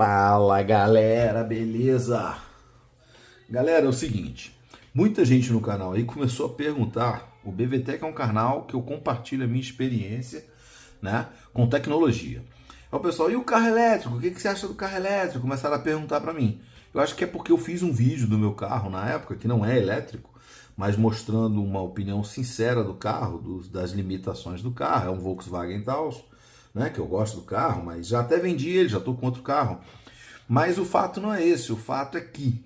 Fala galera, beleza? Galera, é o seguinte, muita gente no canal aí começou a perguntar. O BVTech é um canal que eu compartilho a minha experiência, né, com tecnologia. Aí o pessoal, e o carro elétrico? O que você acha do carro elétrico? Começaram a perguntar para mim. Eu acho que é porque eu fiz um vídeo do meu carro na época, que não é elétrico, mas mostrando uma opinião sincera do carro, das limitações do carro. É um Volkswagen Taos, né, que eu gosto do carro, mas já até vendi ele, já estou com outro carro. Mas o fato não é esse, o fato é que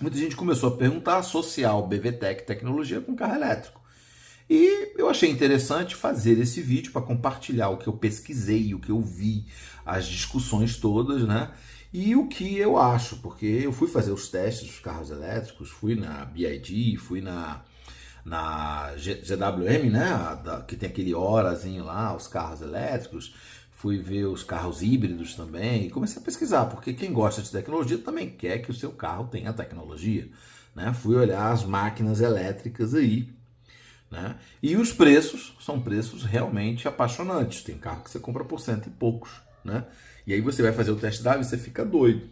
muita gente começou a perguntar, associar o BVTech tecnologia com carro elétrico. E eu achei interessante fazer esse vídeo para compartilhar o que eu pesquisei, o que eu vi, as discussões todas, né? E o que eu acho, porque eu fui fazer os testes dos carros elétricos, fui na BYD, fui na GWM, né? Que tem aquele horazinho lá, os carros elétricos. Fui ver os carros híbridos também e comecei a pesquisar, porque quem gosta de tecnologia também quer que o seu carro tenha tecnologia, né? Fui olhar as máquinas elétricas aí, né? E os preços são preços realmente apaixonantes. Tem carro que você compra por cento e poucos, né? E aí você vai fazer o test drive e você fica doido.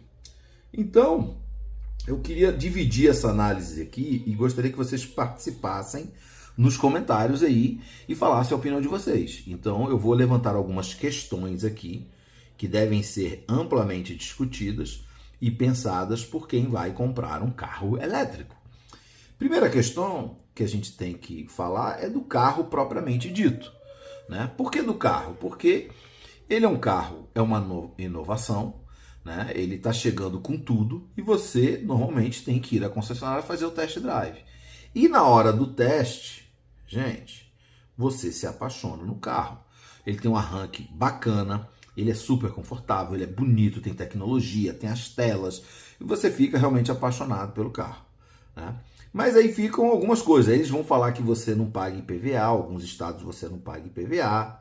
Então, eu queria dividir essa análise aqui e gostaria que vocês participassem nos comentários aí e falassem a opinião de vocês. Então eu vou levantar algumas questões aqui que devem ser amplamente discutidas e pensadas por quem vai comprar um carro elétrico. Primeira questão que a gente tem que falar é do carro propriamente dito, né? Por que do carro? Porque ele é um carro, é uma inovação, né? Ele está chegando com tudo e você normalmente tem que ir à concessionária fazer o test drive. E na hora do teste, gente, você se apaixona no carro. Ele tem um arranque bacana, ele é super confortável, ele é bonito, tem tecnologia, tem as telas, e você fica realmente apaixonado pelo carro, né? Mas aí ficam algumas coisas. Eles vão falar que você não paga IPVA, alguns estados você não paga IPVA.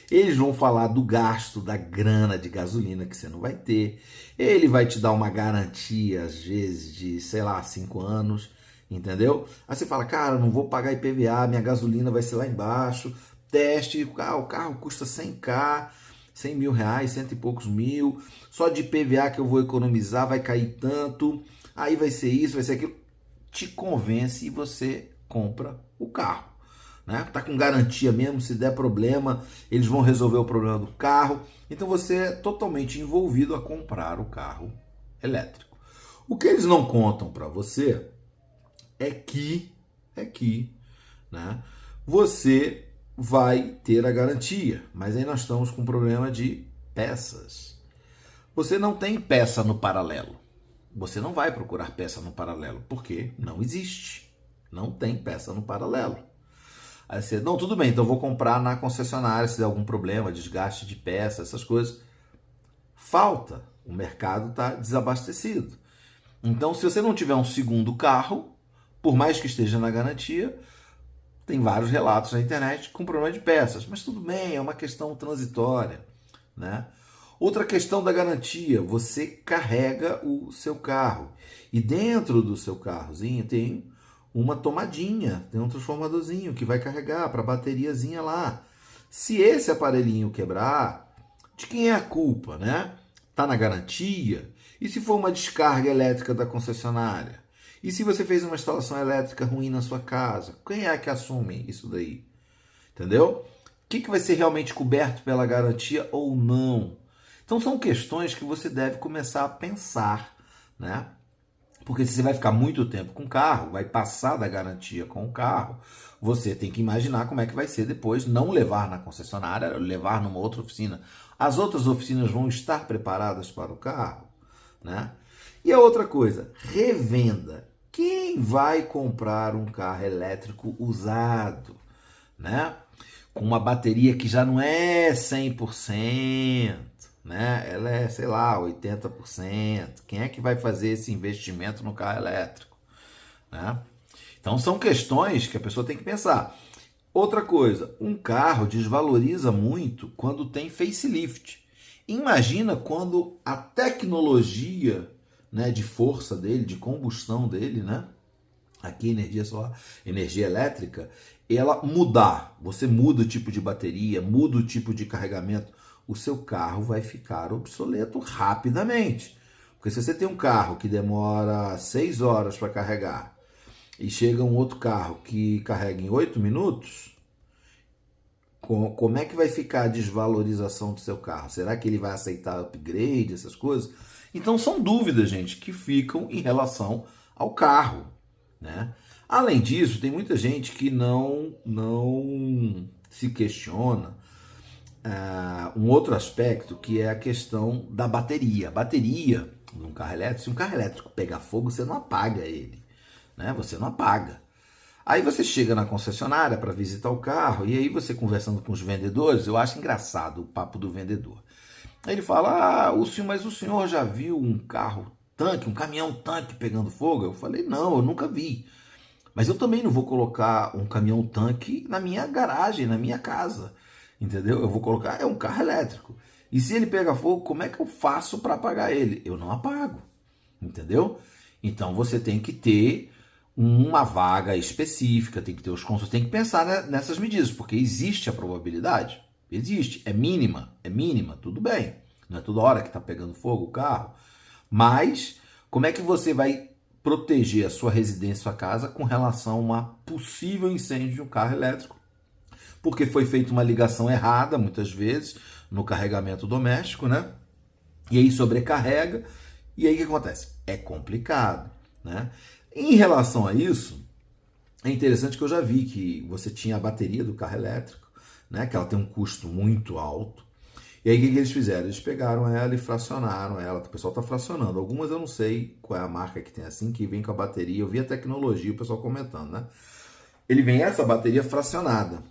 Eles vão falar do gasto, da grana de gasolina que você não vai ter. Ele vai te dar uma garantia, às vezes, de, sei lá, 5 anos, entendeu? Aí você fala, cara, não vou pagar IPVA, minha gasolina vai ser lá embaixo. Teste, o carro custa 100k, 100 mil reais, cento e poucos mil. Só de IPVA que eu vou economizar vai cair tanto. Aí vai ser isso, vai ser aquilo. Te convence e você compra o carro, né? Tá com garantia mesmo, se der problema, eles vão resolver o problema do carro. Então você é totalmente envolvido a comprar o carro elétrico. O que eles não contam para você é que, né, você vai ter a garantia, mas aí nós estamos com um problema de peças. Você não tem peça no paralelo. Você não vai procurar peça no paralelo, porque não existe. Não tem peça no paralelo. Aí você, não, tudo bem, então eu vou comprar na concessionária se der algum problema, desgaste de peça, essas coisas. Falta. O mercado está desabastecido. Então, se você não tiver um segundo carro, por mais que esteja na garantia, tem vários relatos na internet com problema de peças. Mas tudo bem, é uma questão transitória, né? Outra questão da garantia, você carrega o seu carro e dentro do seu carrozinho tem uma tomadinha, tem um transformadorzinho que vai carregar para a bateriazinha lá. Se esse aparelhinho quebrar, de quem é a culpa, né? Tá na garantia? E se for uma descarga elétrica da concessionária? E se você fez uma instalação elétrica ruim na sua casa? Quem é que assume isso daí? Entendeu? O que vai ser realmente coberto pela garantia ou não? Então são questões que você deve começar a pensar, né? Porque se você vai ficar muito tempo com o carro, vai passar da garantia com o carro, você tem que imaginar como é que vai ser depois não levar na concessionária, levar numa outra oficina. As outras oficinas vão estar preparadas para o carro, né? E a outra coisa, revenda. Quem vai comprar um carro elétrico usado, né? Com uma bateria que já não é 100%, né? Ela é, sei lá, 80%. Quem é que vai fazer esse investimento no carro elétrico, né? Então são questões que a pessoa tem que pensar. Outra coisa, um carro desvaloriza muito quando tem facelift. Imagina quando a tecnologia, né, de força dele, de combustão dele, né? Aqui energia solar, energia elétrica, ela mudar. Você muda o tipo de bateria, muda o tipo de carregamento. o seu carro vai ficar obsoleto rapidamente. Porque se você tem um carro que demora 6 horas para carregar e chega um outro carro que carrega em 8 minutos, como é que vai ficar a desvalorização do seu carro? Será que ele vai aceitar upgrade, essas coisas? Então são dúvidas, gente, que ficam em relação ao carro, né? Além disso, tem muita gente que não se questiona um outro aspecto, que é a questão da bateria. A bateria num carro elétrico, se um carro elétrico pegar fogo, você não apaga ele, né? Você não apaga. Aí você chega na concessionária para visitar o carro, e aí você conversando com os vendedores, eu acho engraçado o papo do vendedor. Aí ele fala, mas o senhor já viu um carro tanque, um caminhão tanque pegando fogo? Eu falei, não, eu nunca vi. Mas eu também não vou colocar um caminhão tanque na minha garagem, na minha casa, entendeu? Eu vou colocar, é um carro elétrico. E se ele pega fogo, como é que eu faço para apagar ele? Eu não apago, entendeu? Então você tem que ter uma vaga específica, tem que ter os consultores, tem que pensar nessas medidas, porque existe a probabilidade, existe, é mínima, tudo bem. Não é toda hora que está pegando fogo o carro, mas como é que você vai proteger a sua residência, sua casa, com relação a um possível incêndio de um carro elétrico? Porque foi feita uma ligação errada, muitas vezes, no carregamento doméstico, né? E aí sobrecarrega, e aí o que acontece? É complicado, né? Em relação a isso, é interessante que eu já vi que você tinha a bateria do carro elétrico, né? Que ela tem um custo muito alto. E aí o que eles fizeram? Eles pegaram ela e fracionaram ela. O pessoal está fracionando. Algumas eu não sei qual é a marca que tem assim, que vem com a bateria. Eu vi a tecnologia, o pessoal comentando, né? Ele vem essa bateria fracionada.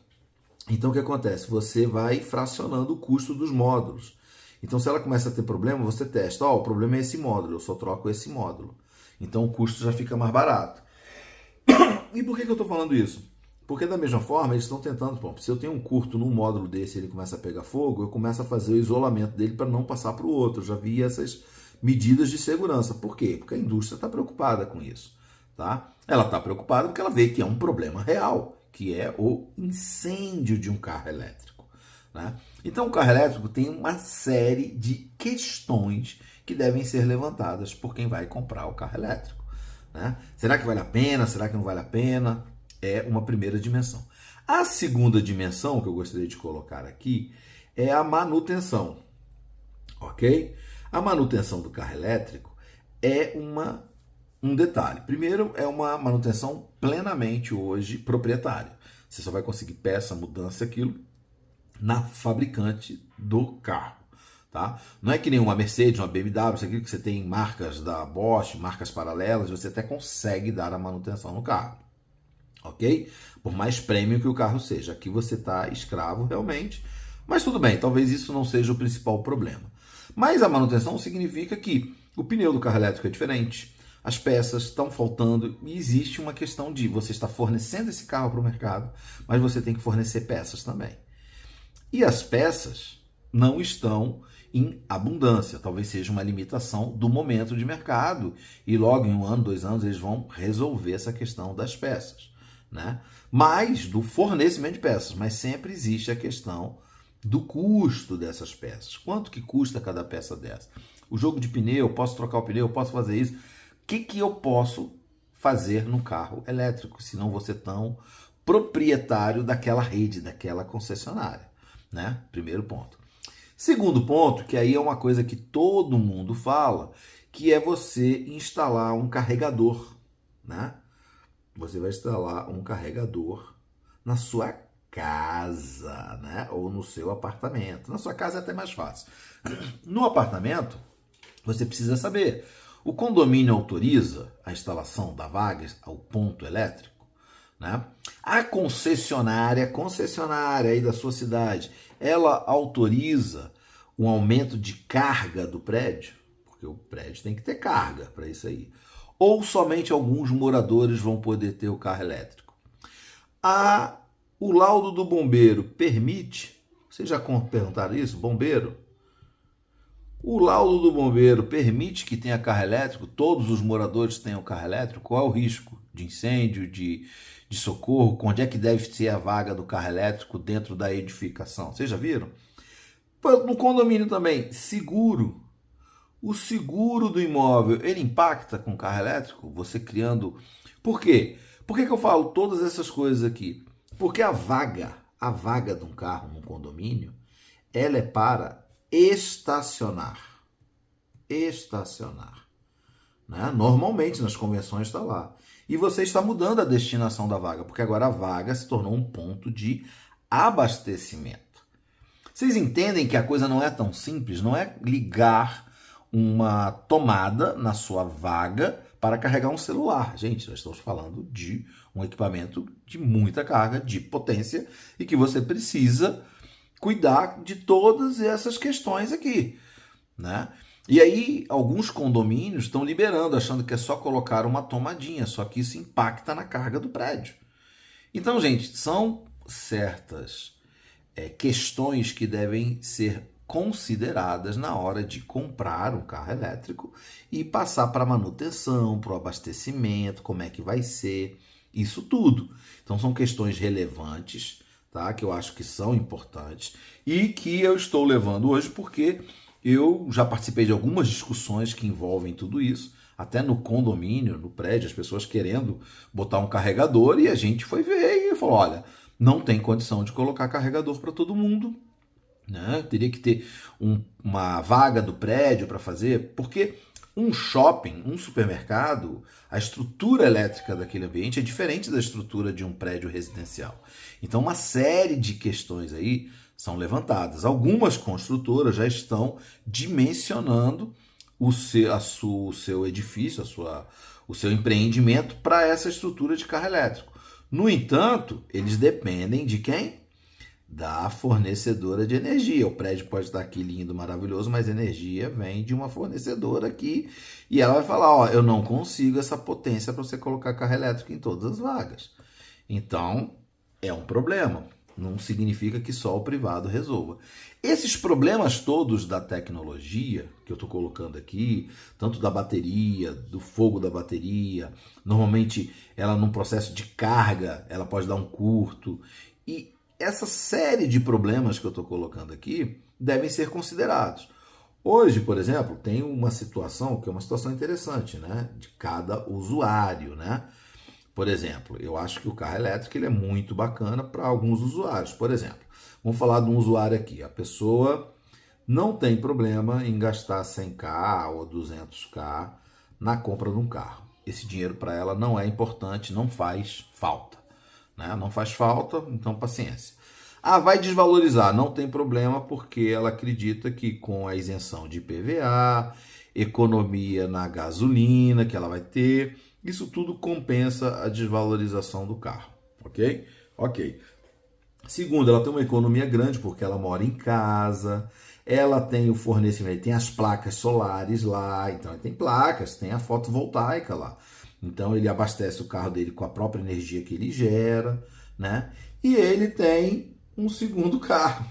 Então o que acontece? Você vai fracionando o custo dos módulos. Então se ela começa a ter problema, você testa. O problema é esse módulo, eu só troco esse módulo. Então o custo já fica mais barato. E por que eu estou falando isso? Porque da mesma forma, eles estão tentando, se eu tenho um curto num módulo desse e ele começa a pegar fogo, eu começo a fazer o isolamento dele para não passar para o outro. Eu já vi essas medidas de segurança. Por quê? Porque a indústria está preocupada com isso. Tá? Ela está preocupada porque ela vê que é um problema real, que é o incêndio de um carro elétrico. Né? Então o carro elétrico tem uma série de questões que devem ser levantadas por quem vai comprar o carro elétrico. Né? Será que vale a pena? Será que não vale a pena? É uma primeira dimensão. A segunda dimensão que eu gostaria de colocar aqui é a manutenção, ok? A manutenção do carro elétrico é um detalhe. Primeiro, é uma manutenção plenamente hoje proprietária. Você só vai conseguir peça, mudança, aquilo na fabricante do carro. Tá? Não é que nem uma Mercedes, uma BMW, isso aqui que você tem marcas da Bosch, marcas paralelas, você até consegue dar a manutenção no carro. Ok? Por mais premium que o carro seja. Aqui você está escravo realmente, mas tudo bem, talvez isso não seja o principal problema. Mas a manutenção significa que o pneu do carro elétrico é diferente, as peças estão faltando e existe uma questão de você estar fornecendo esse carro para o mercado, mas você tem que fornecer peças também. E as peças não estão em abundância, talvez seja uma limitação do momento de mercado e logo em 1 ano, 2 anos eles vão resolver essa questão das peças. Né? Mais do fornecimento de peças, mas sempre existe a questão do custo dessas peças. Quanto que custa cada peça dessa? O jogo de pneu, posso trocar o pneu, posso fazer isso. O que eu posso fazer no carro elétrico, se não vou ser tão proprietário daquela rede, daquela concessionária? Né? Primeiro ponto. Segundo ponto, que aí é uma coisa que todo mundo fala, que é você instalar um carregador, né? Você vai instalar um carregador na sua casa, né? Ou no seu apartamento. Na sua casa é até mais fácil. No apartamento, você precisa saber, o condomínio autoriza a instalação da vaga ao ponto elétrico? Né? A concessionária aí da sua cidade, ela autoriza um aumento de carga do prédio? Porque o prédio tem que ter carga para isso aí. Ou somente alguns moradores vão poder ter o carro elétrico? O laudo do bombeiro permite? Vocês já perguntaram isso? Bombeiro? O laudo do bombeiro permite que tenha carro elétrico? Todos os moradores tenham carro elétrico? Qual é o risco de incêndio, de socorro? Onde é que deve ser a vaga do carro elétrico dentro da edificação? Vocês já viram? No condomínio também, seguro. O seguro do imóvel, ele impacta com o carro elétrico? Você criando... Por quê? Por que eu falo todas essas coisas aqui? Porque a vaga de um carro num condomínio, ela é para estacionar. Estacionar. Né? Normalmente nas convenções está lá. E você está mudando a destinação da vaga, porque agora a vaga se tornou um ponto de abastecimento. Vocês entendem que a coisa não é tão simples? Não é ligar uma tomada na sua vaga para carregar um celular. Gente, nós estamos falando de um equipamento de muita carga, de potência, e que você precisa cuidar de todas essas questões aqui, né? E aí, alguns condomínios estão liberando, achando que é só colocar uma tomadinha, só que isso impacta na carga do prédio. Então, gente, são certas questões que devem ser consideradas na hora de comprar um carro elétrico e passar para manutenção, para o abastecimento, como é que vai ser, isso tudo. Então, são questões relevantes, tá? Que eu acho que são importantes e que eu estou levando hoje porque eu já participei de algumas discussões que envolvem tudo isso, até no condomínio, no prédio, as pessoas querendo botar um carregador e a gente foi ver e falou, olha, não tem condição de colocar carregador para todo mundo, né? Teria que ter uma vaga do prédio para fazer, porque um shopping, um supermercado, a estrutura elétrica daquele ambiente é diferente da estrutura de um prédio residencial. Então, uma série de questões aí são levantadas. Algumas construtoras já estão dimensionando o seu edifício, o seu empreendimento para essa estrutura de carro elétrico. No entanto, eles dependem de quem? Da fornecedora de energia. O prédio pode estar aqui lindo, maravilhoso, mas a energia vem de uma fornecedora aqui e ela vai falar, ó, eu não consigo essa potência para você colocar carro elétrico em todas as vagas. Então, é um problema. Não significa que só o privado resolva. Esses problemas todos da tecnologia que eu estou colocando aqui, tanto da bateria, do fogo da bateria, normalmente ela num processo de carga, ela pode dar um curto. E essa série de problemas que eu estou colocando aqui devem ser considerados. Hoje, por exemplo, tem uma situação que é uma situação interessante, né? De cada usuário, né? Por exemplo, eu acho que o carro elétrico ele é muito bacana para alguns usuários. Por exemplo, vamos falar de um usuário aqui. A pessoa não tem problema em gastar 100k ou 200k na compra de um carro. Esse dinheiro para ela não é importante, não faz falta, né? Não faz falta, então paciência. Ah, vai desvalorizar, não tem problema, porque ela acredita que com a isenção de IPVA, economia na gasolina que ela vai ter, isso tudo compensa a desvalorização do carro, ok? Ok. Segundo, ela tem uma economia grande porque ela mora em casa, ela tem o fornecimento, tem as placas solares lá, então ele tem placas, tem a fotovoltaica lá. Então ele abastece o carro dele com a própria energia que ele gera, né? E ele tem um segundo carro,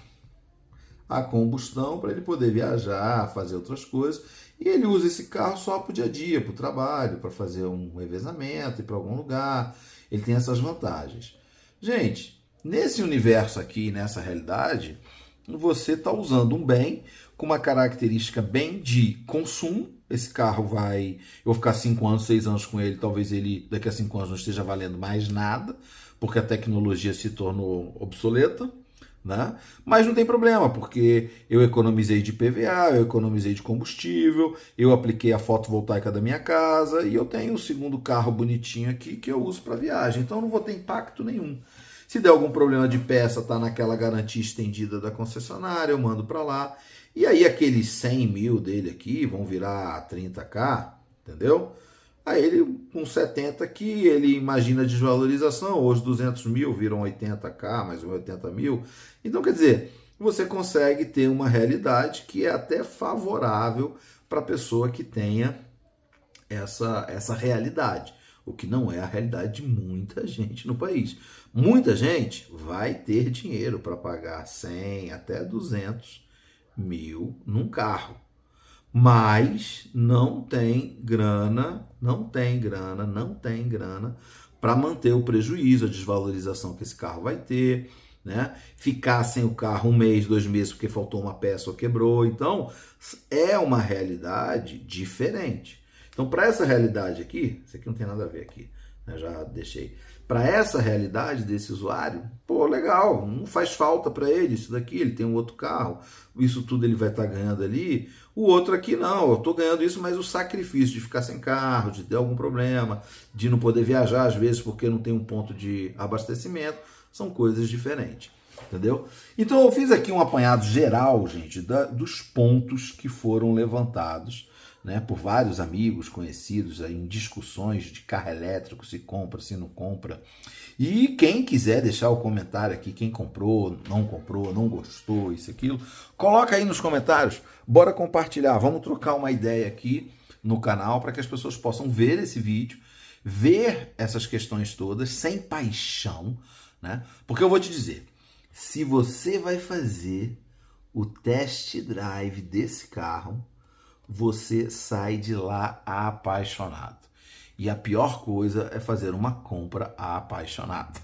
a combustão, para ele poder viajar, fazer outras coisas. E ele usa esse carro só para o dia a dia, para o trabalho, para fazer um revezamento, ir para algum lugar. Ele tem essas vantagens. Gente, nesse universo aqui, nessa realidade, você está usando um bem com uma característica bem de consumo. Esse carro eu vou ficar 5 anos, 6 anos com ele, talvez ele daqui a 5 anos não esteja valendo mais nada, porque a tecnologia se tornou obsoleta, né? Mas não tem problema, porque eu economizei de PVA, eu economizei de combustível, eu apliquei a fotovoltaica da minha casa e eu tenho um segundo carro bonitinho aqui que eu uso para viagem, então não vou ter impacto nenhum. Se der algum problema de peça, tá naquela garantia estendida da concessionária, eu mando para lá. E aí aqueles 100 mil dele aqui vão virar 30k, entendeu? Aí ele com 70 aqui, ele imagina a desvalorização, hoje 200 mil viram 80k, mais 80 mil. Então, quer dizer, você consegue ter uma realidade que é até favorável para a pessoa que tenha essa realidade, o que não é a realidade de muita gente no país. Muita gente vai ter dinheiro para pagar 100 até 200 mil num carro, mas não tem grana para manter o prejuízo, a desvalorização que esse carro vai ter, né? Ficar sem o carro 1 mês, 2 meses porque faltou uma peça ou quebrou. Então, é uma realidade diferente. Então, para essa realidade aqui, isso aqui não tem nada a ver aqui, né? Já deixei. Para essa realidade desse usuário, pô, legal, não faz falta para ele isso daqui, ele tem um outro carro, isso tudo ele vai estar ganhando ali. O outro aqui não, eu estou ganhando isso, mas o sacrifício de ficar sem carro, de ter algum problema, de não poder viajar às vezes porque não tem um ponto de abastecimento, são coisas diferentes, entendeu? Então eu fiz aqui um apanhado geral, gente, dos pontos que foram levantados, né, por vários amigos conhecidos aí, em discussões de carro elétrico, se compra, se não compra. E quem quiser deixar o comentário aqui, quem comprou, não gostou, isso, aquilo, coloca aí nos comentários, bora compartilhar, vamos trocar uma ideia aqui no canal para que as pessoas possam ver esse vídeo, ver essas questões todas sem paixão, né? Porque eu vou te dizer, se você vai fazer o test drive desse carro, você sai de lá apaixonado. E a pior coisa é fazer uma compra apaixonada.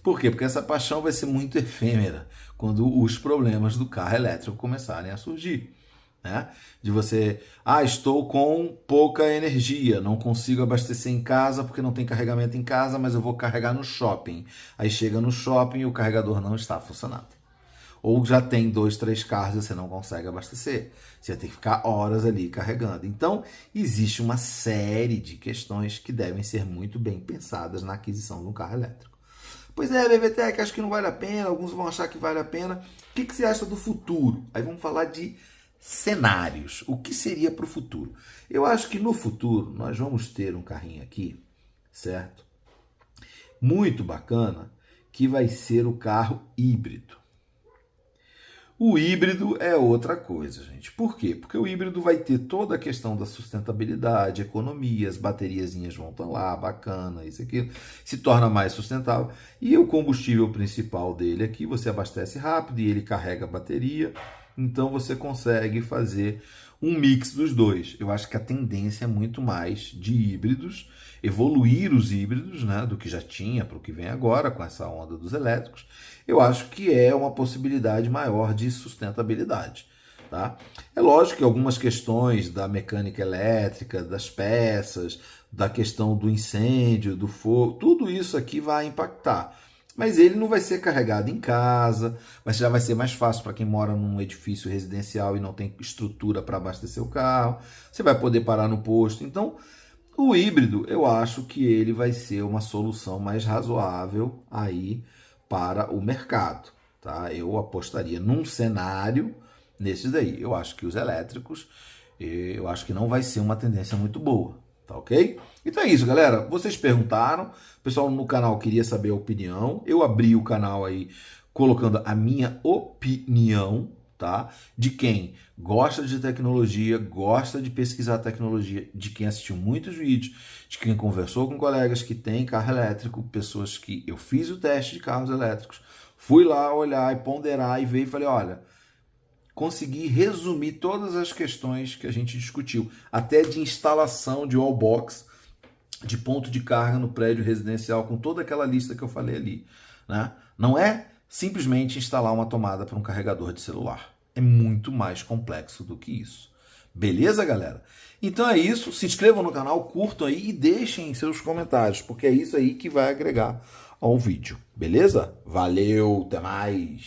Por quê? Porque essa paixão vai ser muito efêmera quando os problemas do carro elétrico começarem a surgir, né? De você, estou com pouca energia, não consigo abastecer em casa porque não tem carregamento em casa, mas eu vou carregar no shopping. Aí chega no shopping e o carregador não está funcionando. Ou já tem 2, 3 carros e você não consegue abastecer. Você vai ter que ficar horas ali carregando. Então, existe uma série de questões que devem ser muito bem pensadas na aquisição de um carro elétrico. Pois é, BVTEC, acho que não vale a pena, alguns vão achar que vale a pena. O que você acha do futuro? Aí vamos falar de cenários. O que seria para o futuro? Eu acho que no futuro nós vamos ter um carrinho aqui, certo? Muito bacana, que vai ser o carro híbrido. O híbrido é outra coisa, gente. Por quê? Porque o híbrido vai ter toda a questão da sustentabilidade, economia, as bateriazinhas vão estar lá, bacana, isso aqui, se torna mais sustentável. E o combustível principal dele aqui, você abastece rápido e ele carrega a bateria, então você consegue fazer um mix dos dois. Eu acho que a tendência é muito mais de híbridos, evoluir os híbridos, né, do que já tinha para o que vem agora, com essa onda dos elétricos. Eu acho que é uma possibilidade maior de sustentabilidade, tá? É lógico que algumas questões da mecânica elétrica, das peças, da questão do incêndio, do fogo, tudo isso aqui vai impactar. Mas ele não vai ser carregado em casa, mas já vai ser mais fácil para quem mora num edifício residencial e não tem estrutura para abastecer o carro. Você vai poder parar no posto. Então, o híbrido, eu acho que ele vai ser uma solução mais razoável aí para o mercado, tá? Eu apostaria num cenário nesses daí. Eu acho que os elétricos, eu acho que não vai ser uma tendência muito boa, tá ok? Então é isso, galera. Vocês perguntaram, o pessoal no canal queria saber a opinião. Eu abri o canal aí colocando a minha opinião, tá? De quem gosta de tecnologia, gosta de pesquisar tecnologia, de quem assistiu muitos vídeos, de quem conversou com colegas que têm carro elétrico, pessoas que eu fiz o teste de carros elétricos, fui lá olhar e ponderar e ver e falei, olha, consegui resumir todas as questões que a gente discutiu, até de instalação de wallbox, de ponto de carga no prédio residencial, com toda aquela lista que eu falei ali, né? Não é simplesmente instalar uma tomada para um carregador de celular. É muito mais complexo do que isso. Beleza, galera? Então é isso. Se inscrevam no canal, curtam aí e deixem seus comentários, porque é isso aí que vai agregar ao vídeo. Beleza? Valeu, até mais!